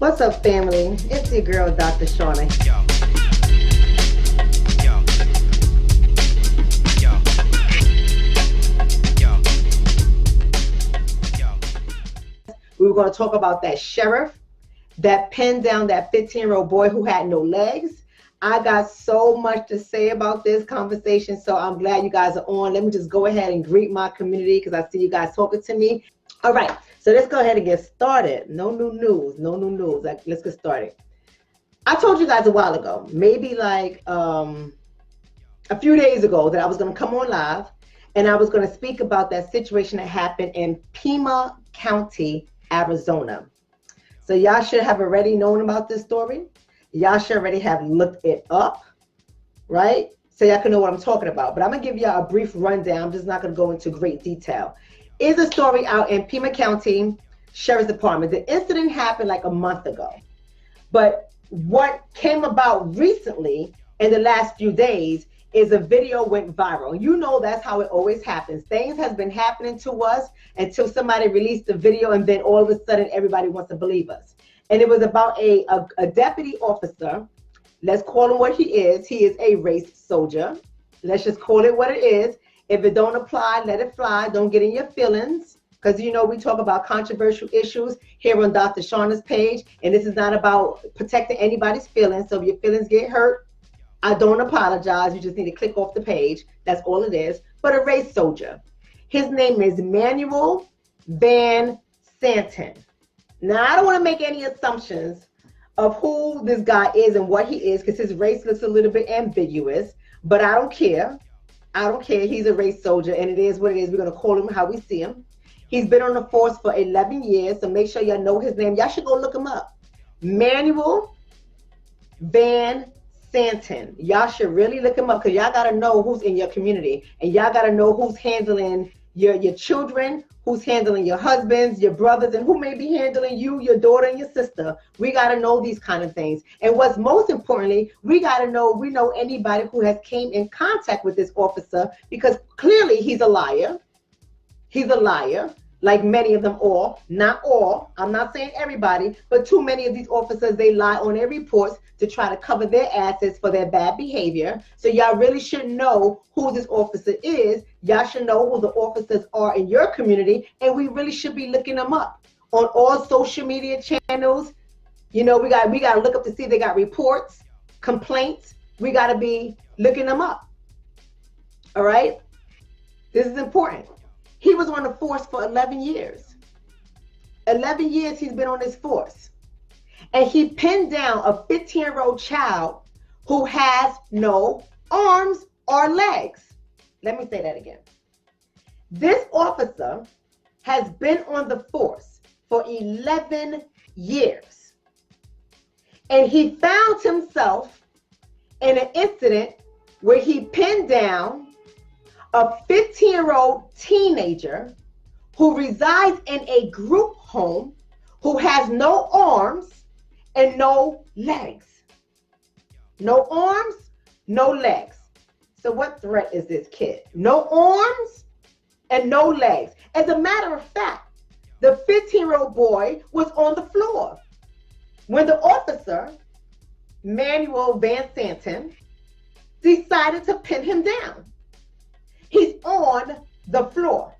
What's up, family? It's your girl, Dr. Shonna. We were going to talk about that sheriff that pinned down that 15-year-old boy who had no legs. I got so much to say about this conversation, so I'm glad you guys are on. Let me just go ahead and greet my community because I see you guys talking to me. All right, so let's go ahead and get started. No new news. Let's get started. I told you guys a while ago, maybe like a few days ago, that I was going to come on live and I was going to speak about that situation that happened in Pima County, Arizona. So y'all should have already known about this story. Y'all should already have looked it up, right? So y'all can know what I'm talking about. But I'm going to give y'all a brief rundown. I'm just not going to go into great detail. It's a story out in Pima County Sheriff's Department. The incident happened like a month ago. But what came about recently in the last few days is a video went viral. You know that's how it always happens. Things has been happening to us until somebody released the video, and then all of a sudden everybody wants to believe us. And it was about a deputy officer. Let's call him what he is. He is a race soldier. Let's just call it what it is. If it don't apply, let it fly. Don't get in your feelings. Because, you know, we talk about controversial issues here on Dr. Shonna's page. And this is not about protecting anybody's feelings. So if your feelings get hurt, I don't apologize. You just need to click off the page. That's all it is. But a race soldier. His name is Manuel Van Santen. Now, I don't want to make any assumptions of who this guy is and what he is, because his race looks a little bit ambiguous. But I don't care. I don't care. He's a race soldier, and it is what it is. We're going to call him how we see him. He's been on the force for 11 years, so make sure y'all know his name. Y'all should go look him up. Manuel Van Santen. Y'all should really look him up, because y'all got to know who's in your community, and y'all got to know who's handling your children, who's handling your husbands, your brothers, and who may be handling you, your daughter, and your sister. We got to know these kind of things. And what's most importantly, we got to know, we know anybody who has came in contact with this officer, because clearly he's a liar. He's a liar, like many of them all. Not all. I'm not saying everybody, but too many of these officers, they lie on their reports to try to cover their asses for their bad behavior. So y'all really should know who this officer is. Y'all should know who the officers are in your community, and we really should be looking them up on all social media channels. You know, we got to look up to see if they got reports, complaints. We got to be looking them up. All right? This is important. He was on the force for 11 years. 11 years he's been on this force. And he pinned down a 15-year-old child who has no arms or legs. Let me say that again. This officer has been on the force for 11 years. And he found himself in an incident where he pinned down a 15-year-old teenager who resides in a group home, who has no arms and no legs. No arms, no legs. So what threat is this kid? No arms and no legs. As a matter of fact, the 15-year-old boy was on the floor when the officer, Manuel Van Santen, decided to pin him down. He's on the floor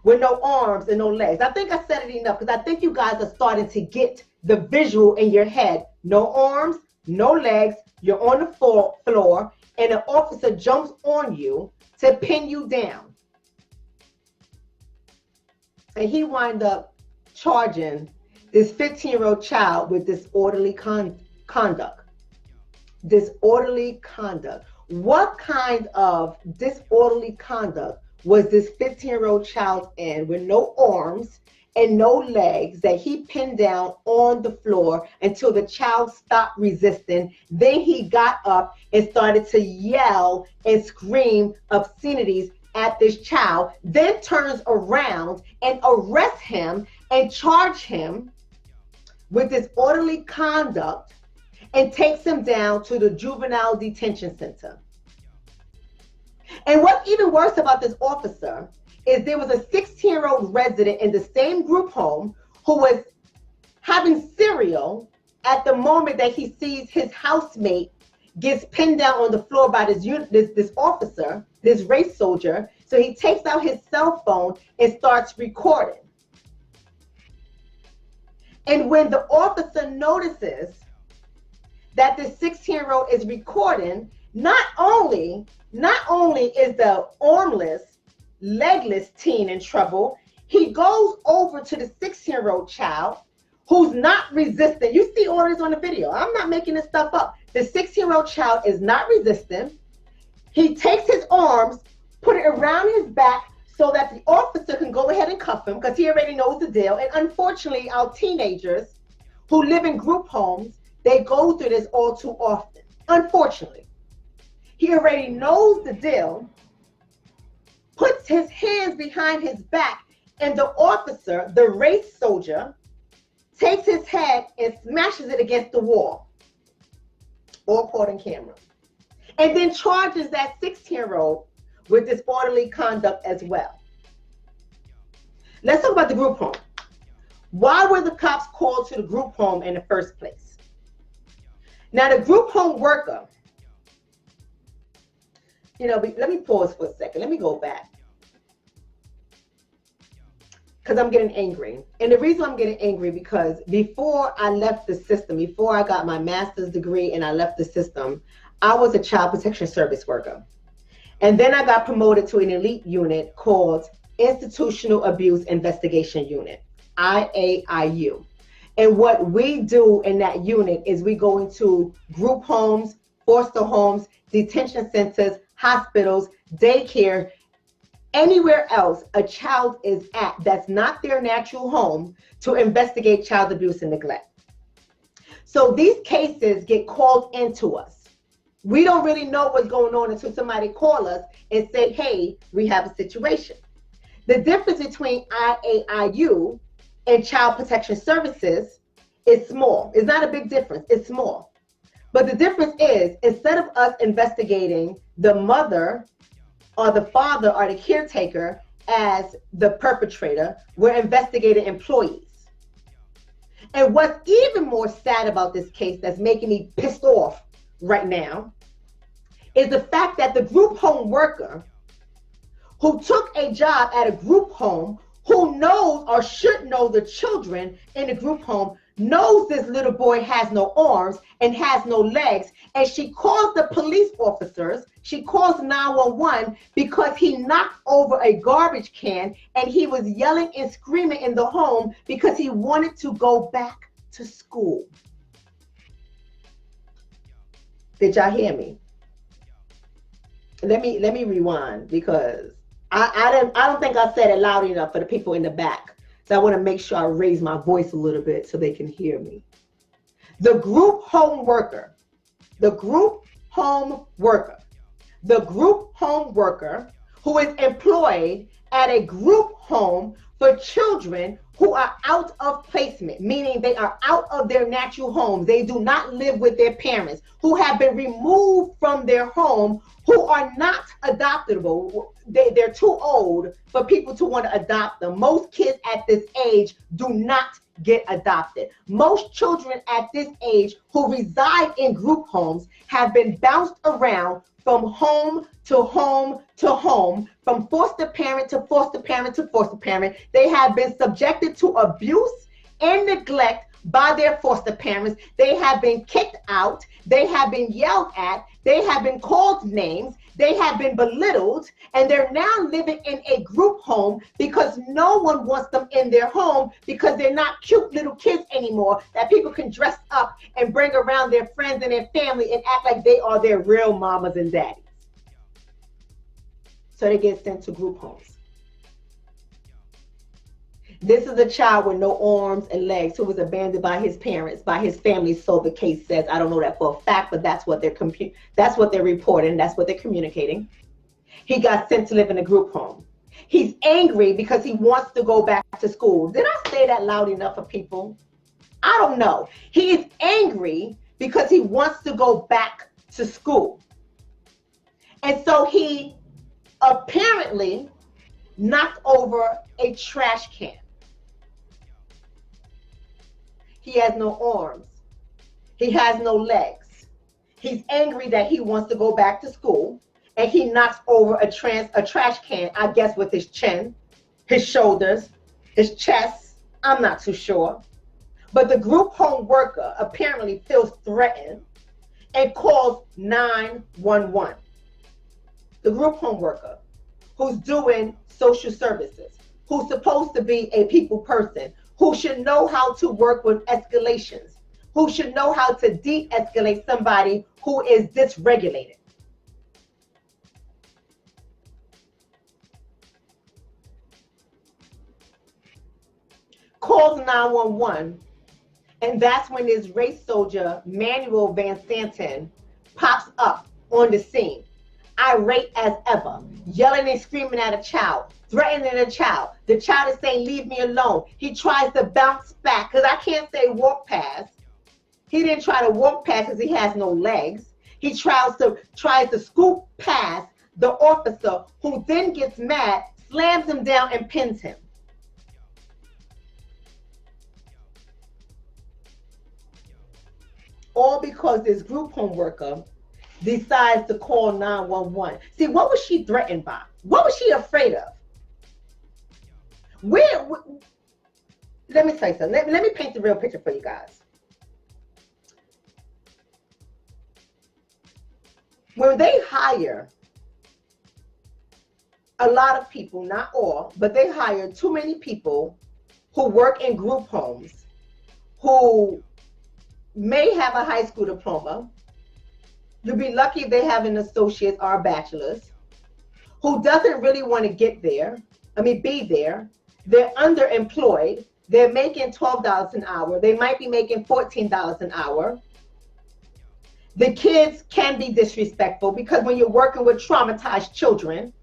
with no arms and no legs. I think I said it enough, because I think you guys are starting to get the visual in your head. No arms, no legs, you're on the floor, and an officer jumps on you to pin you down. And he wind up charging this 15-year-old child with disorderly conduct. Disorderly conduct. What kind of disorderly conduct was this 15-year-old child in with no arms and no legs that he pinned down on the floor until the child stopped resisting? Then he got up and started to yell and scream obscenities at this child, then turns around and arrests him and charge him with disorderly conduct and takes him down to the juvenile detention center. And what's even worse about this officer is there was a 16-year-old resident in the same group home who was having cereal at the moment that he sees his housemate gets pinned down on the floor by this officer, this race soldier. So he takes out his cell phone and starts recording. And when the officer notices that the 16-year-old is recording, not only is the armless, legless teen in trouble, he goes over to the 16-year-old child who's not resisting. You see all this on the video. I'm not making this stuff up. The 16-year-old child is not resisting. He takes his arms, put it around his back so that the officer can go ahead and cuff him because he already knows the deal. And unfortunately, our teenagers who live in group homes, they go through this all too often. Unfortunately, he already knows the deal, puts his hands behind his back, and the officer, the race soldier, takes his head and smashes it against the wall, all caught on camera, and then charges that 16-year-old with disorderly conduct as well. Let's talk about the group home. Why were the cops called to the group home in the first place? Now, the group home worker, let me pause for a second. Let me go back. Because I'm getting angry. And the reason I'm getting angry because before I left the system, before I got my master's degree and I left the system, I was a child protection service worker. And then I got promoted to an elite unit called Institutional Abuse Investigation Unit, IAIU. And what we do in that unit is we go into group homes, foster homes, detention centers, hospitals, daycare, anywhere else a child is at that's not their natural home to investigate child abuse and neglect. So these cases get called into us. We don't really know what's going on until somebody calls us and say, hey, we have a situation. The difference between IAIU and Child Protection Services is small. It's not a big difference. It's small. But the difference is, instead of us investigating the mother or the father or the caretaker as the perpetrator, we're investigating employees. And what's even more sad about this case that's making me pissed off right now is the fact that the group home worker who took a job at a group home, who knows or should know the children in the group home, knows this little boy has no arms and has no legs, and she calls the police officers, she calls 911 because he knocked over a garbage can and he was yelling and screaming in the home because he wanted to go back to school. Did y'all hear me? Let me rewind because I don't think I said it loud enough for the people in the back. So I want to make sure I raise my voice a little bit so they can hear me. The group home worker, the group home worker who is employed at a group home for children who are out of placement, meaning they are out of their natural homes. They do not live with their parents, who have been removed from their home, who are not adoptable. They're too old for people to want to adopt them. Most kids at this age do not get adopted. Most children at this age who reside in group homes have been bounced around from home to home to home, from foster parent to foster parent to foster parent. They have been subjected to abuse and neglect by their foster parents. They have been kicked out. They have been yelled at. They have been called names. They have been belittled, and they're now living in a group home because no one wants them in their home because they're not cute little kids anymore that people can dress up and bring around their friends and their family and act like they are their real mamas and daddies. So they get sent to group homes. This is a child with no arms and legs who was abandoned by his parents, by his family, so the case says. I don't know that for a fact, but that's what they're reporting, that's what they're communicating. He got sent to live in a group home. He's angry because he wants to go back to school. Did I say that loud enough for people? I don't know. He is angry because he wants to go back to school. And so he apparently knocked over a trash can. He has no arms. He has no legs. He's angry that he wants to go back to school, and he knocks over a trash can, I guess with his chin, his shoulders, his chest. I'm not too sure. But the group home worker apparently feels threatened and calls 911. The group home worker who's doing social services, who's supposed to be a people person, who should know how to work with escalations, who should know how to de-escalate somebody who is dysregulated. Calls 911, and that's when this race soldier, Manuel Van Santen, pops up on the scene, irate as ever, yelling and screaming at a child, threatening a child. The child is saying, leave me alone. He tries to bounce back, because I can't say walk past. He didn't try to walk past because he has no legs. He tries to scoop past the officer, who then gets mad, slams him down, and pins him. All because this group home worker decides to call 911. See, what was she threatened by? What was she afraid of? Let me say something. Let me paint the real picture for you guys. When they hire a lot of people, not all, but they hire too many people who work in group homes, who may have a high school diploma. You'll be lucky if they have an associate or a bachelor's, who doesn't really want to be there. They're underemployed. They're making $12 an hour. They might be making $14 an hour. The kids can be disrespectful, because when you're working with traumatized children,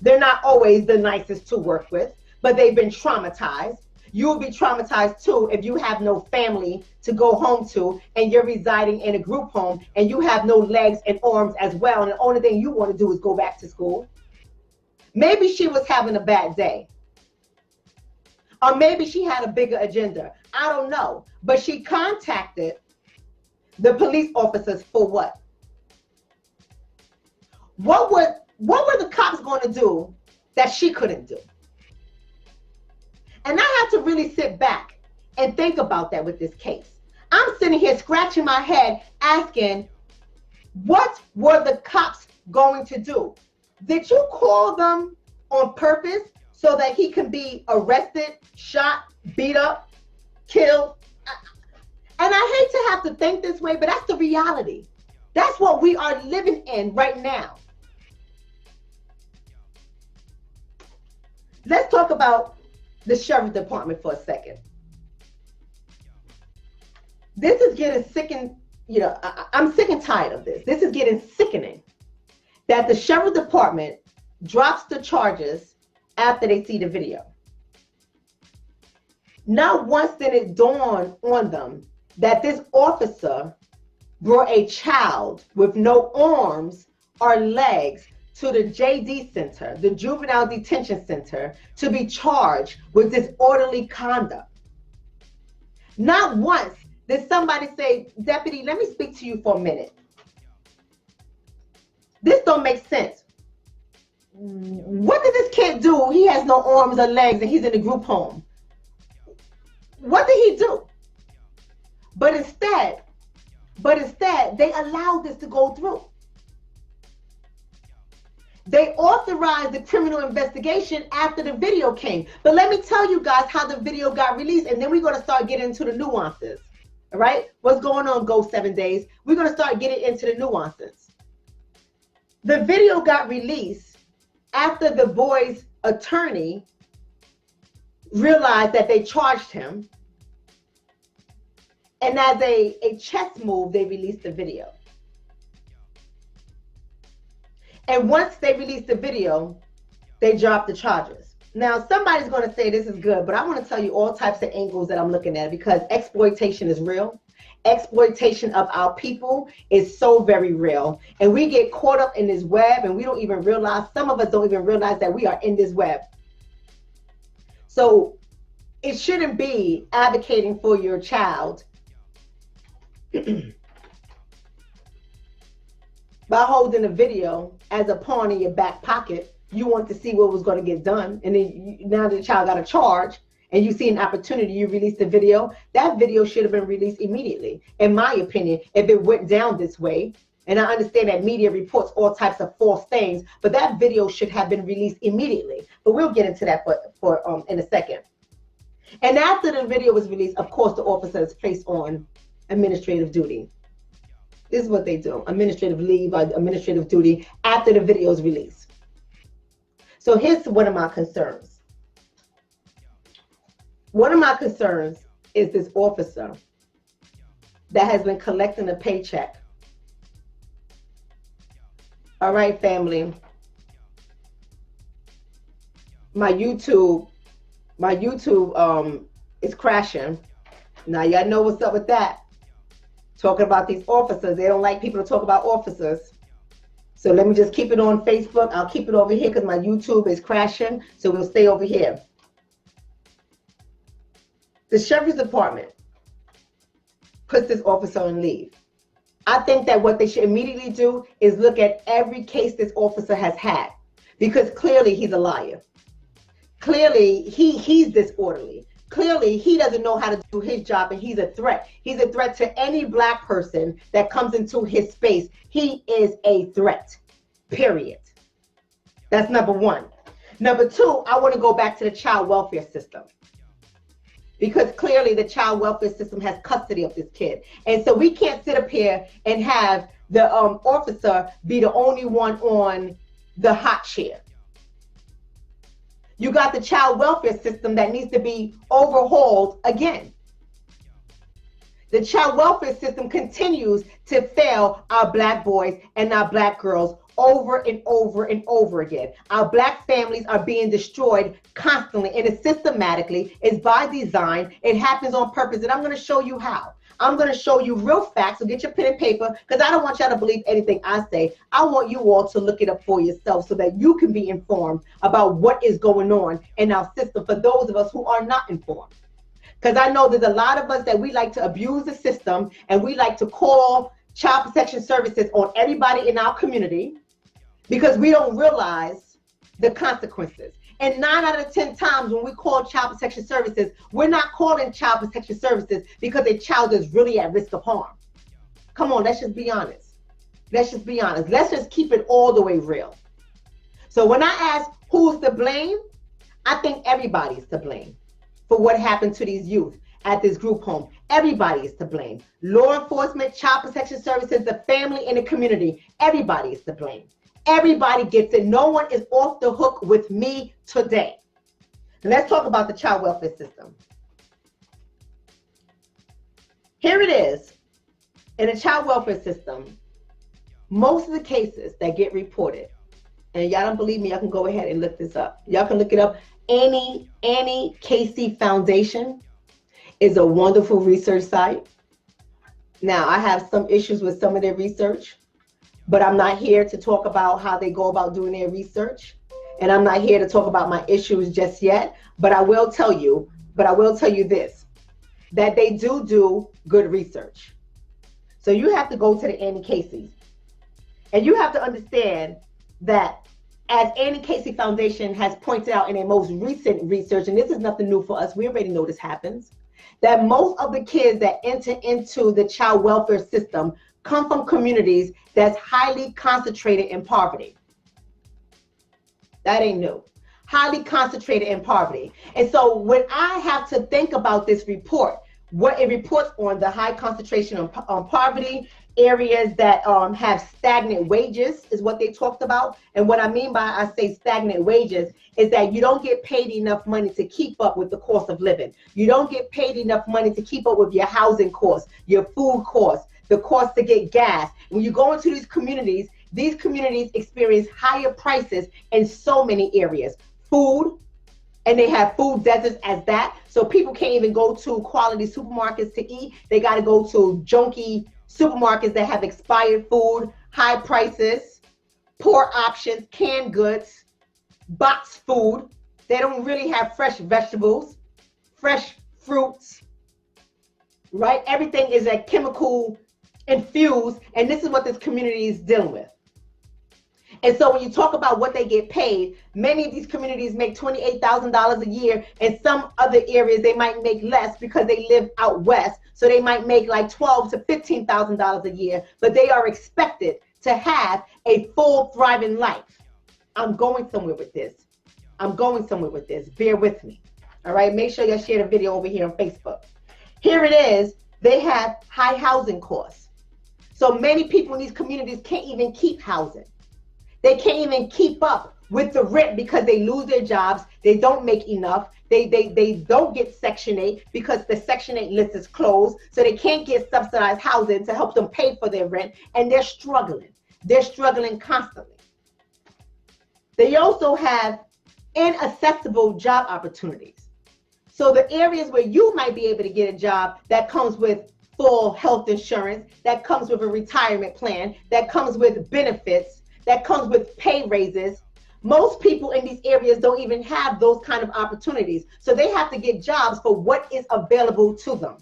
they're not always the nicest to work with, but they've been traumatized. You will be traumatized too if you have no family to go home to, and you're residing in a group home, and you have no legs and arms as well, and the only thing you want to do is go back to school. Maybe she was having a bad day. Or maybe she had a bigger agenda. I don't know. But she contacted the police officers for what? What were the cops going to do that she couldn't do? And I had to really sit back and think about that with this case. I'm sitting here scratching my head asking, what were the cops going to do? Did you call them on purpose so that he can be arrested, shot, beat up, killed? And I hate to have to think this way, but that's the reality. That's what we are living in right now. Let's talk about the sheriff's department for a second. This is getting sickening. I'm sick and tired of this. This is getting sickening that the sheriff's department drops the charges after they see the video. Not once did it dawn on them that this officer brought a child with no arms or legs to the JD Center, the Juvenile Detention Center, to be charged with disorderly conduct. Not once did somebody say, Deputy, let me speak to you for a minute. This don't make sense. What did this kid do? He has no arms or legs and he's in a group home. What did he do? But instead, they allowed this to go through. They authorized the criminal investigation after the video came. But let me tell you guys how the video got released, and then we're going to start getting into the nuances. All right? What's going on, Go 7 Days? We're going to start getting into the nuances. The video got released after the boy's attorney realized that they charged him. And as a chess move, they released the video. And once they released the video, they dropped the charges. Now, somebody's going to say this is good, but I want to tell you all types of angles that I'm looking at, because exploitation is real. Exploitation of our people is so very real. And we get caught up in this web, and we don't even realize, some of us don't even realize that we are in this web. So it shouldn't be advocating for your child by holding a video as a pawn in your back pocket. You want to see what was going to get done, and then now the child got a charge, and you see an opportunity, you release the video. That video should have been released immediately, in my opinion, if it went down this way. And I understand that media reports all types of false things, but that video should have been released immediately. But we'll get into that for in a second. And after the video was released, of course, the officer is placed on administrative duty. This is what they do: administrative leave or administrative duty after the video is released. So here's one of my concerns. One of my concerns is this officer that has been collecting a paycheck. All right, family. My YouTube is crashing. Now y'all know what's up with that. Talking about these officers. They don't like people to talk about officers. So let me just keep it on Facebook. I'll keep it over here because my YouTube is crashing. So we'll stay over here. The sheriff's department puts this officer on leave. I think that what they should immediately do is look at every case this officer has had, because clearly he's a liar. Clearly he's disorderly. Clearly he doesn't know how to do his job, and he's a threat. He's a threat to any black person that comes into his space. He is a threat, period. That's number one. Number two, I want to go back to the child welfare system, because clearly the child welfare system has custody of this kid. And so we can't sit up here and have the officer be the only one on the hot chair. You got the child welfare system that needs to be overhauled again. The child welfare system continues to fail our black boys and our black girls over and over and over again. Our black families are being destroyed constantly, and it's systematically, it's by design, it happens on purpose, and I'm going to show you how. I'm going to show you real facts, so get your pen and paper, because I don't want y'all to believe anything I say. I want you all to look it up for yourself so that you can be informed about what is going on in our system for those of us who are not informed. Because I know there's a lot of us that we like to abuse the system, and we like to call child protection services on everybody in our community because we don't realize the consequences. And 9 out of 10 times when we call child protection services, we're not calling child protection services because a child is really at risk of harm. Come on, let's just be honest. Let's just be honest. Let's just keep it all the way real. So when I ask who's to blame, I think everybody's to blame for what happened to these youth at this group home. Everybody is to blame. Law enforcement, child protection services, the family, and the community. Everybody is to blame. Everybody gets it. No one is off the hook with me today. Let's talk about the child welfare system. Here it is. In the child welfare system, most of the cases that get reported, and y'all don't believe me, y'all can go ahead and look this up. Y'all can look it up. Annie Casey Foundation is a wonderful research site. Now, I have some issues with some of their research, but I'm not here to talk about how they go about doing their research. And I'm not here to talk about my issues just yet, but I will tell you this, that they do good research. So you have to go to the Annie Casey's, and you have to understand that, as Annie Casey Foundation has pointed out in their most recent research, and this is nothing new for us, we already know this happens, that most of the kids that enter into the child welfare system come from communities that's highly concentrated in poverty. That ain't new. Highly concentrated in poverty. And so when I have to think about this report, what it reports on the high concentration on poverty, areas that have stagnant wages is what they talked about. And what I mean by I say stagnant wages is that you don't get paid enough money to keep up with the cost of living. You don't get paid enough money to keep up with your housing costs, your food costs, the cost to get gas. When you go into these communities experience higher prices in so many areas. Food, and they have food deserts as that. So people can't even go to quality supermarkets to eat. They got to go to junky supermarkets that have expired food, high prices, poor options, canned goods, boxed food. They don't really have fresh vegetables, fresh fruits, right? Everything is a chemical infused, and this is what this community is dealing with. And so when you talk about what they get paid, many of these communities make $28,000 a year. In some other areas, they might make less because they live out west. So they might make like $12,000 to $15,000 a year, but they are expected to have a full, thriving life. I'm going somewhere with this. Bear with me. All right. Make sure you share the video over here on Facebook. Here it is. They have high housing costs. So many people in these communities can't even keep housing. They can't even keep up with the rent because they lose their jobs. They don't make enough. They don't get Section 8 because the Section 8 list is closed. So they can't get subsidized housing to help them pay for their rent. And they're struggling. They're struggling constantly. They also have inaccessible job opportunities. So the areas where you might be able to get a job that comes with full health insurance, that comes with a retirement plan, that comes with benefits, that comes with pay raises. Most people in these areas don't even have those kind of opportunities. So they have to get jobs for what is available to them.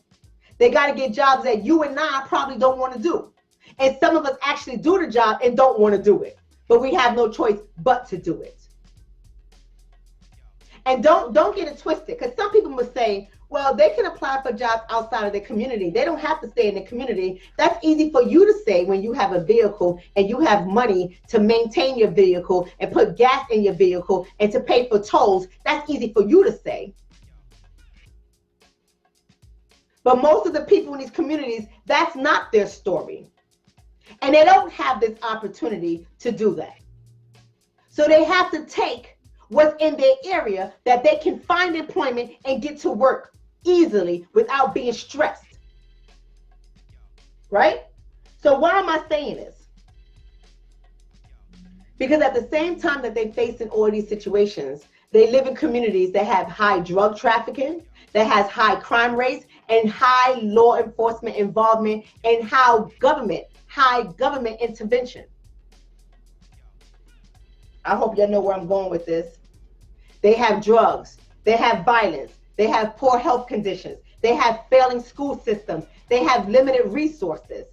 They got to get jobs that you and I probably don't want to do. And some of us actually do the job and don't want to do it. But we have no choice but to do it. And don't get it twisted, because some people must say, well, they can apply for jobs outside of their community. They don't have to stay in the community. That's easy for you to say when you have a vehicle and you have money to maintain your vehicle and put gas in your vehicle and to pay for tolls. That's easy for you to say. But most of the people in these communities, that's not their story. And they don't have this opportunity to do that. So they have to take what's in their area that they can find employment and get to work easily without being stressed. Right? So why am I saying this? Because at the same time that they face in all these situations, they live in communities that have high drug trafficking, that has high crime rates, and high law enforcement involvement, and high government intervention. I hope y'all know where I'm going with this. They have drugs, they have violence, they have poor health conditions, they have failing school systems, they have limited resources,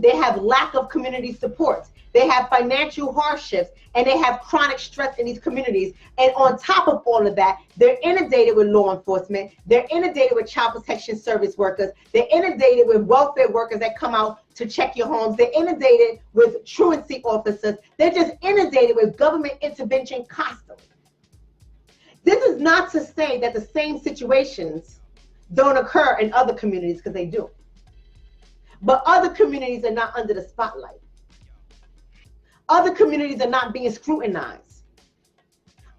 they have lack of community supports, they have financial hardships, and they have chronic stress in these communities. And on top of all of that, they're inundated with law enforcement, they're inundated with child protection service workers, they're inundated with welfare workers that come out to check your homes, they're inundated with truancy officers, they're just inundated with government intervention constantly. This is not to say that the same situations don't occur in other communities, because they do. But other communities are not under the spotlight. Other communities are not being scrutinized.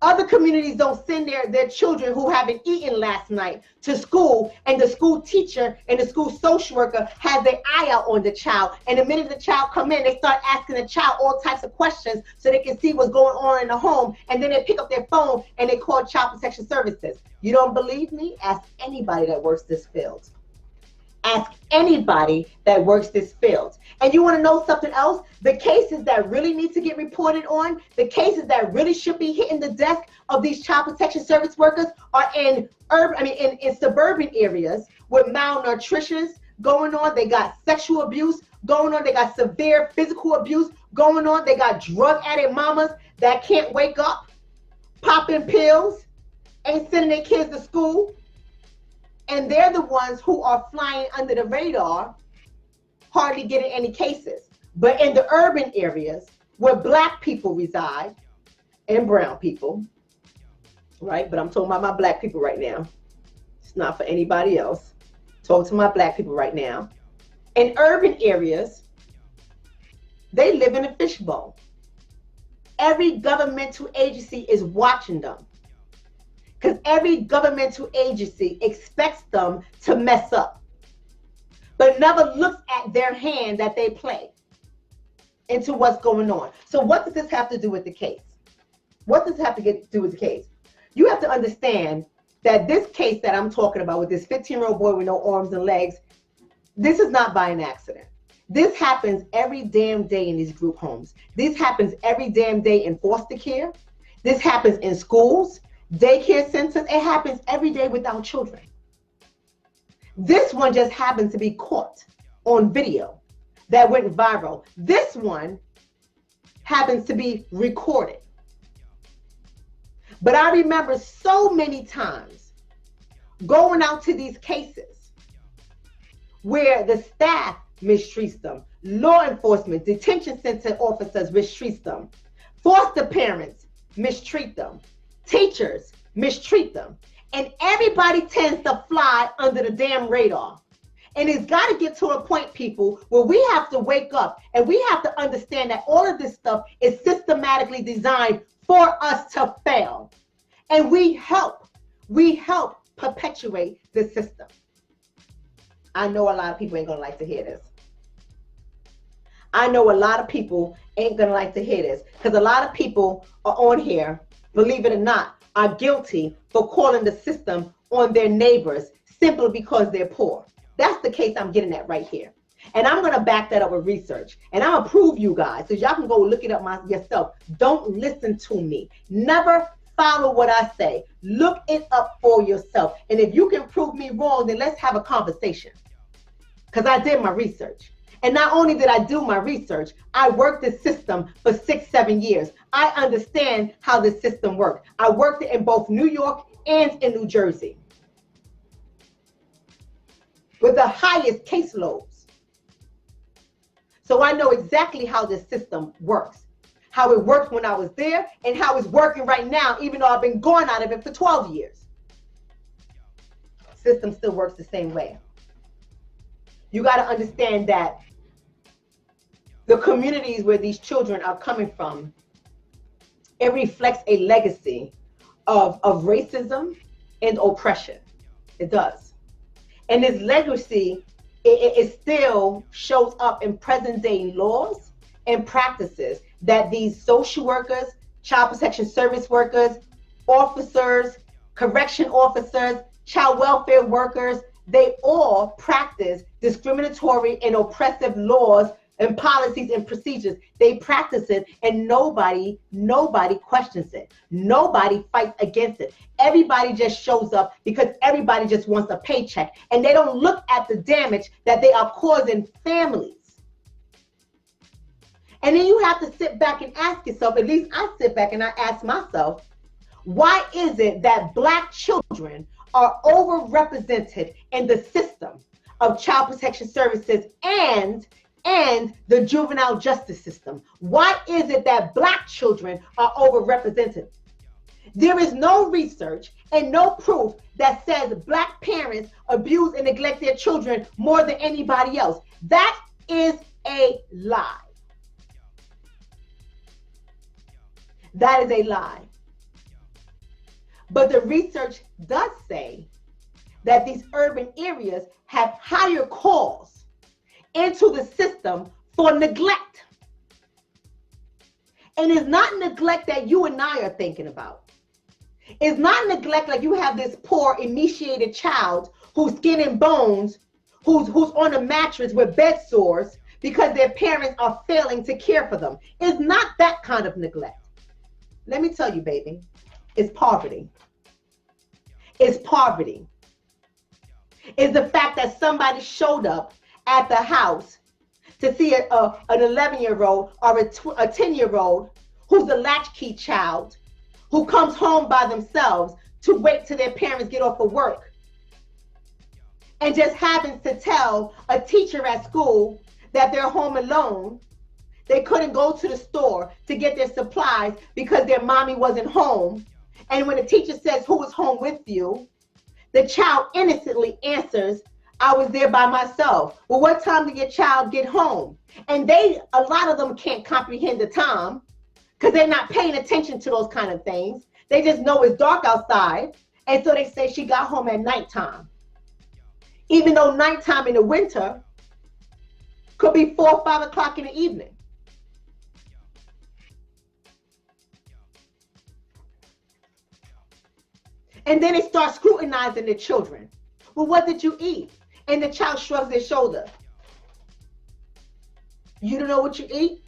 Other communities don't send their children who haven't eaten last night to school, and the school teacher and the school social worker has their eye out on the child. And the minute the child come in, they start asking the child all types of questions so they can see what's going on in the home. And then they pick up their phone and they call child protection services. You don't believe me? Ask anybody that works this field. Ask anybody that works this field. And you want to know something else? The cases that really need to get reported on, the cases that really should be hitting the desk of these child protection service workers are in suburban areas with malnutrition going on. They got sexual abuse going on. They got severe physical abuse going on. They got drug addict mamas that can't wake up, popping pills, ain't sending their kids to school. And they're the ones who are flying under the radar, hardly getting any cases. But in the urban areas where Black people reside and brown people, right? But I'm talking about my Black people right now. It's not for anybody else. Talk to my Black people right now. In urban areas, they live in a fishbowl. Every governmental agency is watching them, because every governmental agency expects them to mess up, but never looks at their hand that they play into what's going on. So what does this have to do with the case? What does it have to do with the case? You have to understand that this case that I'm talking about with this 15-year-old boy with no arms and legs, this is not by an accident. This happens every damn day in these group homes. This happens every damn day in foster care. This happens in schools, daycare centers. It happens every day with our children. This one just happened to be caught on video that went viral. This one happens to be recorded. But I remember so many times going out to these cases where the staff mistreats them, law enforcement, detention center officers mistreat them, foster parents mistreat them, teachers mistreat them, and everybody tends to fly under the damn radar. And it's got to get to a point, people, where we have to wake up and we have to understand that all of this stuff is systematically designed for us to fail. And we help perpetuate the system. I know a lot of people ain't gonna like to hear this. I know a lot of people ain't gonna like to hear this, because a lot of people are on here, believe it or not, are guilty for calling the system on their neighbors simply because they're poor. That's the case I'm getting at right here. And I'm gonna back that up with research. And I'm gonna prove you guys, so y'all can go look it up yourself. Don't listen to me. Never follow what I say. Look it up for yourself. And if you can prove me wrong, then let's have a conversation. Because I did my research. And not only did I do my research, I worked the system for 6-7 years. I understand how the system works. I worked it in both New York and in New Jersey, with the highest caseloads. So I know exactly how this system works, how it worked when I was there and how it's working right now, even though I've been going out of it for 12 years. System still works the same way. You got to understand that the communities where these children are coming from, it reflects a legacy of racism and oppression. It does. And this legacy, it still shows up in present day laws and practices that these social workers, child protection service workers, officers, correction officers, child welfare workers, they all practice discriminatory and oppressive laws and policies and procedures. They practice it, and nobody questions it. Nobody fights against it. Everybody just shows up because everybody just wants a paycheck, and they don't look at the damage that they are causing families. And then you have to sit back and ask yourself, at least I sit back and I ask myself, why is it that Black children are overrepresented in the system of child protection services and the juvenile justice system? Why is it that Black children are overrepresented? There is no research and no proof that says Black parents abuse and neglect their children more than anybody else. That is a lie. That is a lie. But the research does say that these urban areas have higher calls into the system for neglect. And it's not neglect that you and I are thinking about. It's not neglect like you have this poor, emaciated child who's skin and bones, who's on a mattress with bed sores because their parents are failing to care for them. It's not that kind of neglect. Let me tell you, baby, it's poverty. It's poverty. It's the fact that somebody showed up at the house to see an 11-year-old or a 10-year-old who's a latchkey child who comes home by themselves to wait till their parents get off of work, and just happens to tell a teacher at school that they're home alone. They couldn't go to the store to get their supplies because their mommy wasn't home. And when the teacher says, "Who is home with you?" the child innocently answers, "I was there by myself." Well, what time did your child get home? And a lot of them can't comprehend the time because they're not paying attention to those kind of things. They just know it's dark outside. And so they say she got home at nighttime. Even though nighttime in the winter could be 4 or 5 o'clock in the evening. And then they start scrutinizing the children. Well, what did you eat? And the child shrugs their shoulder. You don't know what you eat?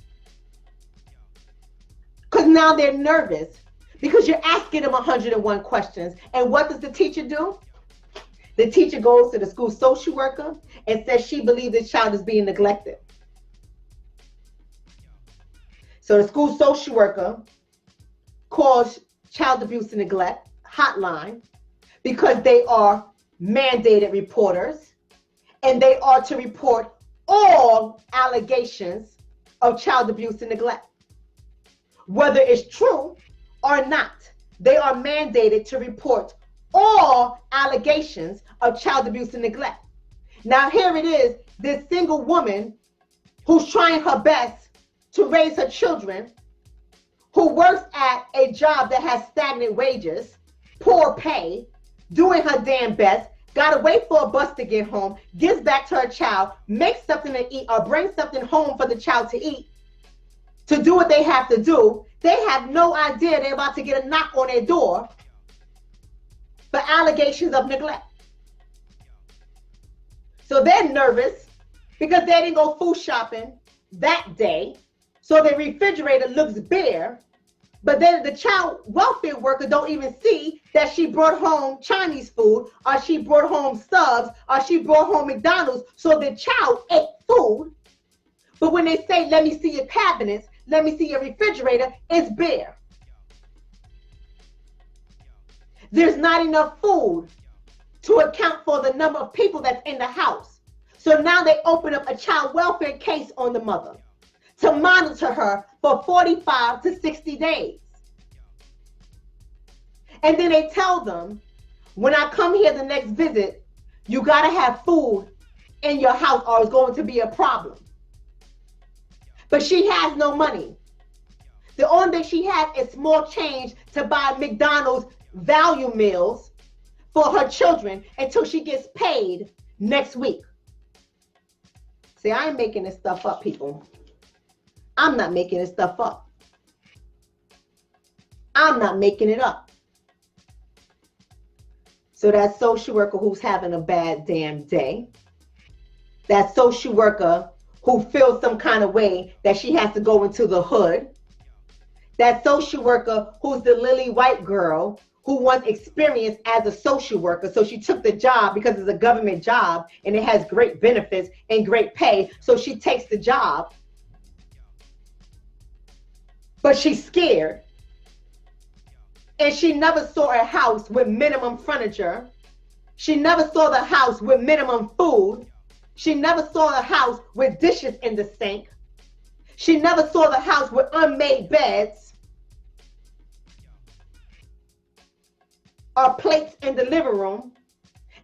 Because now they're nervous because you're asking them 101 questions. And what does the teacher do? The teacher goes to the school social worker and says she believes the child is being neglected. So the school social worker calls child abuse and neglect hotline because they are mandated reporters, and they are to report all allegations of child abuse and neglect. Whether it's true or not, they are mandated to report all allegations of child abuse and neglect. Now here it is, this single woman who's trying her best to raise her children, who works at a job that has stagnant wages, poor pay, doing her damn best, gotta wait for a bus to get home, gives back to her child, makes something to eat or brings something home for the child to eat, to do what they have to do. They have no idea they're about to get a knock on their door for allegations of neglect. So they're nervous because they didn't go food shopping that day. So the refrigerator looks bare, but then the child welfare worker don't even see that she brought home Chinese food, or she brought home subs, or she brought home McDonald's. So the child ate food. But when they say, let me see your cabinets, let me see your refrigerator, it's bare. There's not enough food to account for the number of people that's in the house. So now they open up a child welfare case on the mother to monitor her for 45 to 60 days. And then they tell them, when I come here the next visit, you gotta have food in your house or it's going to be a problem. But she has no money. The only thing she has is small change to buy McDonald's value meals for her children until she gets paid next week. See, I ain't making this stuff up, people. I'm not making this stuff up. I'm not making it up. So that social worker who's having a bad damn day, that social worker who feels some kind of way that she has to go into the hood, that social worker who's the lily white girl who wants experience as a social worker. So she took the job because it's a government job and it has great benefits and great pay. So she takes the job, but she's scared. And she never saw a house with minimum furniture. She never saw the house with minimum food. She never saw a house with dishes in the sink. She never saw the house with unmade beds or plates in the living room.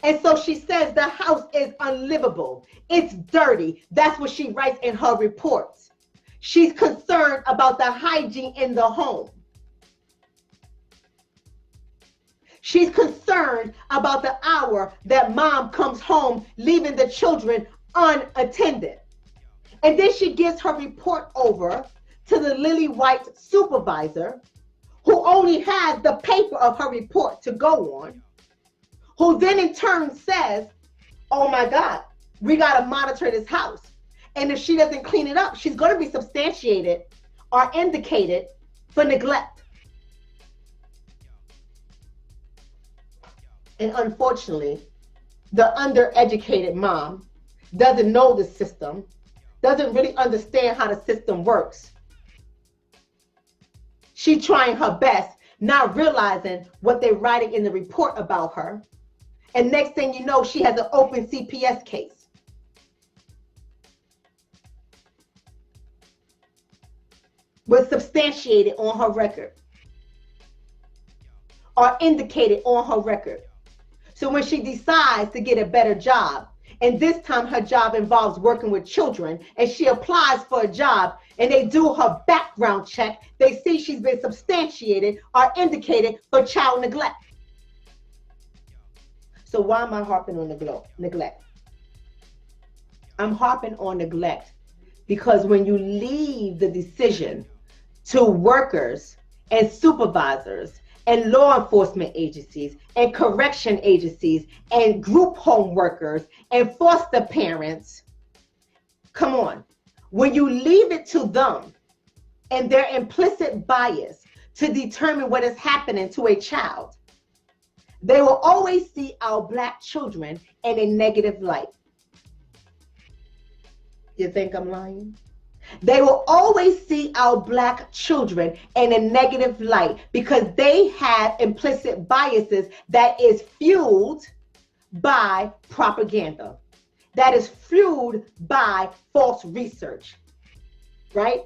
And so she says the house is unlivable. It's dirty. That's what she writes in her reports. She's concerned about the hygiene in the home. She's concerned about the hour that mom comes home, leaving the children unattended. And then she gives her report over to the lily white supervisor, who only has the paper of her report to go on, who then in turn says, oh my God, we got to monitor this house. And if she doesn't clean it up, she's going to be substantiated or indicated for neglect. And unfortunately, the undereducated mom doesn't know the system, doesn't really understand how the system works. She's trying her best, not realizing what they're writing in the report about her. And next thing you know, she has an open CPS case. Was substantiated on her record or indicated on her record. So when she decides to get a better job, and this time her job involves working with children, and she applies for a job and they do her background check, they see she's been substantiated or indicated for child neglect. So why am I harping on neglect? I'm harping on neglect because when you leave the decision to workers and supervisors and law enforcement agencies and correction agencies and group home workers and foster parents, come on. When you leave it to them and their implicit bias to determine what is happening to a child, they will always see our Black children in a negative light. You think I'm lying? They will always see our Black children in a negative light because they have implicit biases that is fueled by propaganda, that is fueled by false research, right?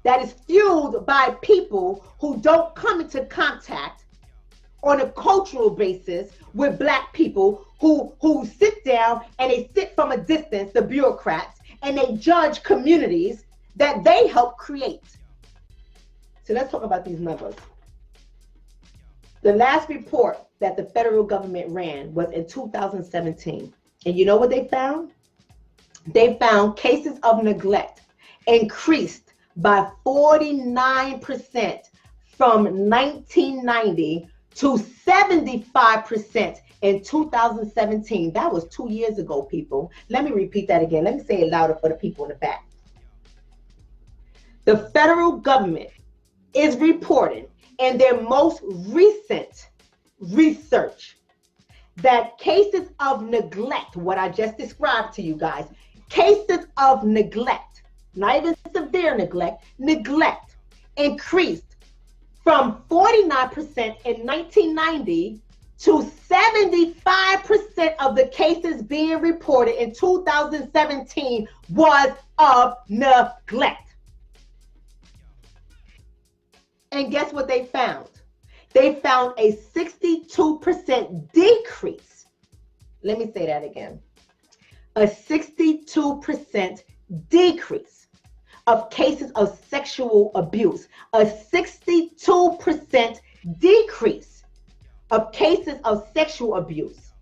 That is fueled by people who don't come into contact on a cultural basis with Black people who sit down and they sit from a distance, the bureaucrats, and they judge communities that they help create. So let's talk about these numbers. The last report that the federal government ran was in 2017. And you know what they found? They found cases of neglect increased by 49% from 1990 to 75% in 2017. That was 2 years ago, people. Let me repeat that again. Let me say it louder for the people in the back. The federal government is reporting in their most recent research that cases of neglect, what I just described to you guys, cases of neglect, not even severe neglect, neglect increased from 49% in 1990 to 75% of the cases being reported in 2017 was of neglect. And guess what they found? They found a 62% decrease. Let me say that again. A 62% decrease of cases of sexual abuse. A 62% decrease of cases of sexual abuse.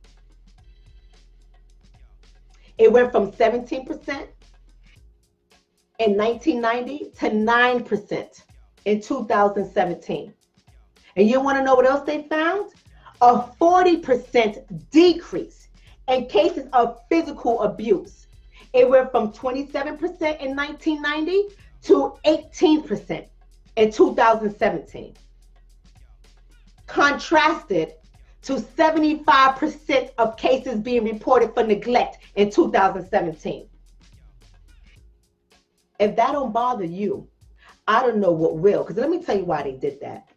It went from 17% in 1990 to 9% in 2017. And you want to know what else they found? A 40% decrease in cases of physical abuse. It went from 27% in 1990 to 18% in 2017. Contrasted to 75% of cases being reported for neglect in 2017. If that don't bother you, I don't know what will, because let me tell you why they did that.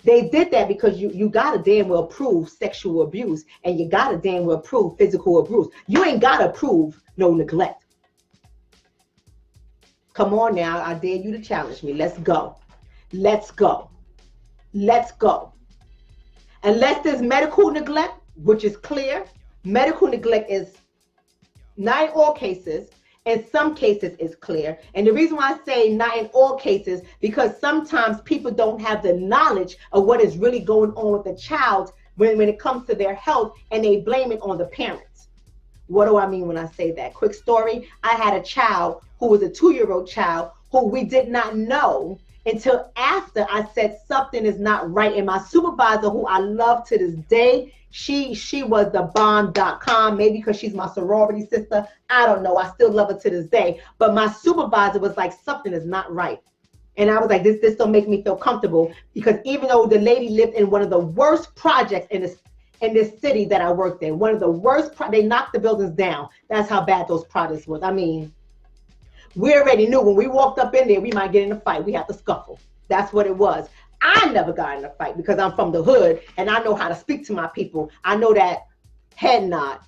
They did that because you gotta damn well prove sexual abuse and you gotta damn well prove physical abuse. You ain't gotta prove no neglect. Come on now, I dare you to challenge me. Let's go. Let's go. Let's go. Unless there's medical neglect, which is clear, medical neglect is not in all cases. In some cases, it's clear. And the reason why I say not in all cases, because sometimes people don't have the knowledge of what is really going on with the child when it comes to their health, and they blame it on the parents. What do I mean when I say that? Quick story. I had a child who was a 2-year-old child who we did not know until after I said something is not right. And my supervisor, who I love to this day, she was the bomb.com, maybe because she's my sorority sister. I don't know. I still love her to this day. But my supervisor was like, something is not right. And I was like, this don't make me feel comfortable, because even though the lady lived in one of the worst projects in this city that I worked in, one of the worst, they knocked the buildings down. That's how bad those projects was. I mean, we already knew when we walked up in there, we might get in a fight. We had to scuffle. That's what it was. I never got in a fight because I'm from the hood and I know how to speak to my people. I know that head nod.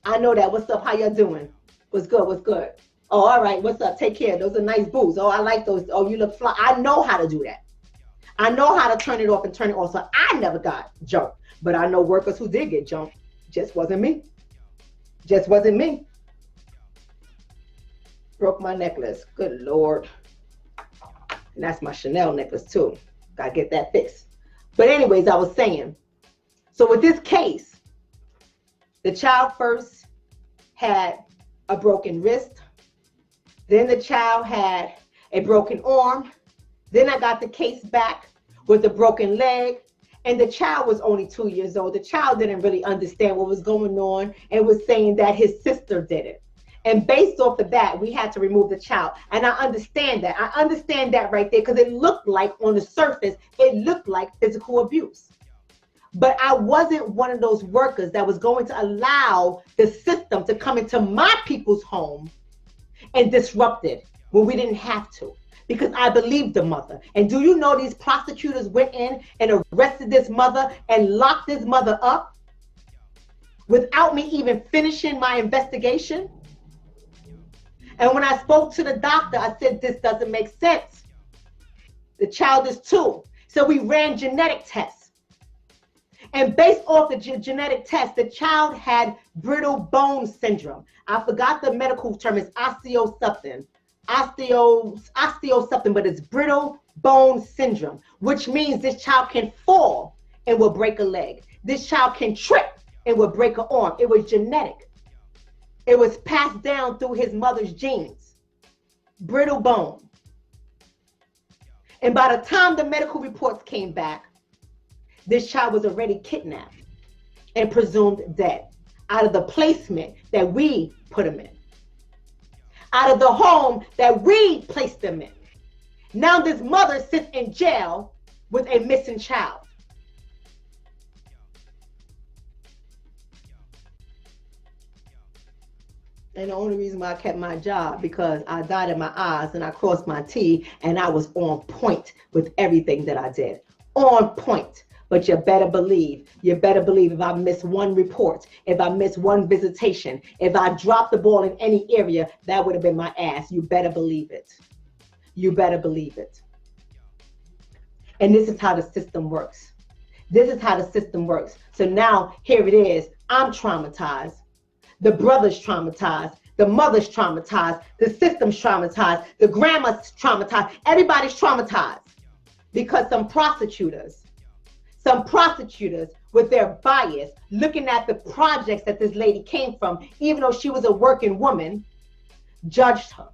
I know that. What's up? How y'all doing? What's good? What's good? Oh, all right. What's up? Take care. Those are nice boots. Oh, I like those. Oh, you look fly. I know how to do that. I know how to turn it off and turn it on. So I never got jumped. But I know workers who did get jumped. Just wasn't me. Just wasn't me. Broke my necklace. Good Lord. And that's my Chanel necklace too. Gotta get that fixed. But anyways, I was saying, so with this case, the child first had a broken wrist. Then the child had a broken arm. Then I got the case back with a broken leg. And the child was only 2 years old. The child didn't really understand what was going on and was saying that his sister did it. And based off of that, we had to remove the child. And I understand that. I understand that right there, because it looked like on the surface, it looked like physical abuse. But I wasn't one of those workers that was going to allow the system to come into my people's home and disrupt it. when we didn't have to, because I believed the mother. And do you know these prosecutors went in and arrested this mother and locked this mother up without me even finishing my investigation? And when I spoke to the doctor, I said, this doesn't make sense. The child is 2. So we ran genetic tests. And based off the genetic test, the child had brittle bone syndrome. I forgot the medical term, it's osteo something, but it's brittle bone syndrome, which means this child can fall and will break a leg. This child can trip and will break an arm. It was genetic. It was passed down through his mother's genes. Brittle bone. And by the time the medical reports came back, this child was already kidnapped and presumed dead out of the placement that we put him in, out of the home that we placed them in. Now this mother sits in jail with a missing child. And the only reason why I kept my job, because I dotted my I's and I crossed my T, and I was on point with everything that I did. On point. But you better believe if I miss one report, if I miss one visitation, if I drop the ball in any area, that would have been my ass. You better believe it. You better believe it. And this is how the system works. This is how the system works. So now here it is. I'm traumatized. The brother's traumatized. The mother's traumatized. The system's traumatized. The grandma's traumatized. Everybody's traumatized because some prosecutors with their bias, looking at the projects that this lady came from, even though she was a working woman, judged her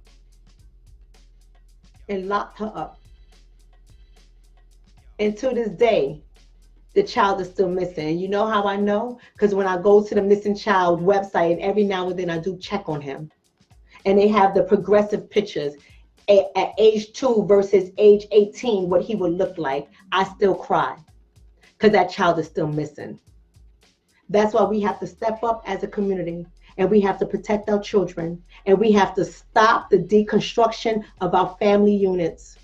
and locked her up. And to this day, the child is still missing. And you know how I know? Because when I go to the missing child website, and every now and then I do check on him, and they have the progressive pictures at age 2 versus age 18, what he would look like, I still cry. Because that child is still missing. That's why we have to step up as a community, and we have to protect our children, and we have to stop the deconstruction of our family units.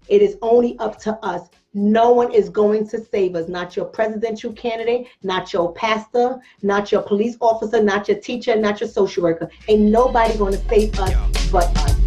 It is only up to us. No one is going to save us. Not your presidential candidate, not your pastor, not your police officer, not your teacher, not your social worker. Ain't nobody going to save us but us.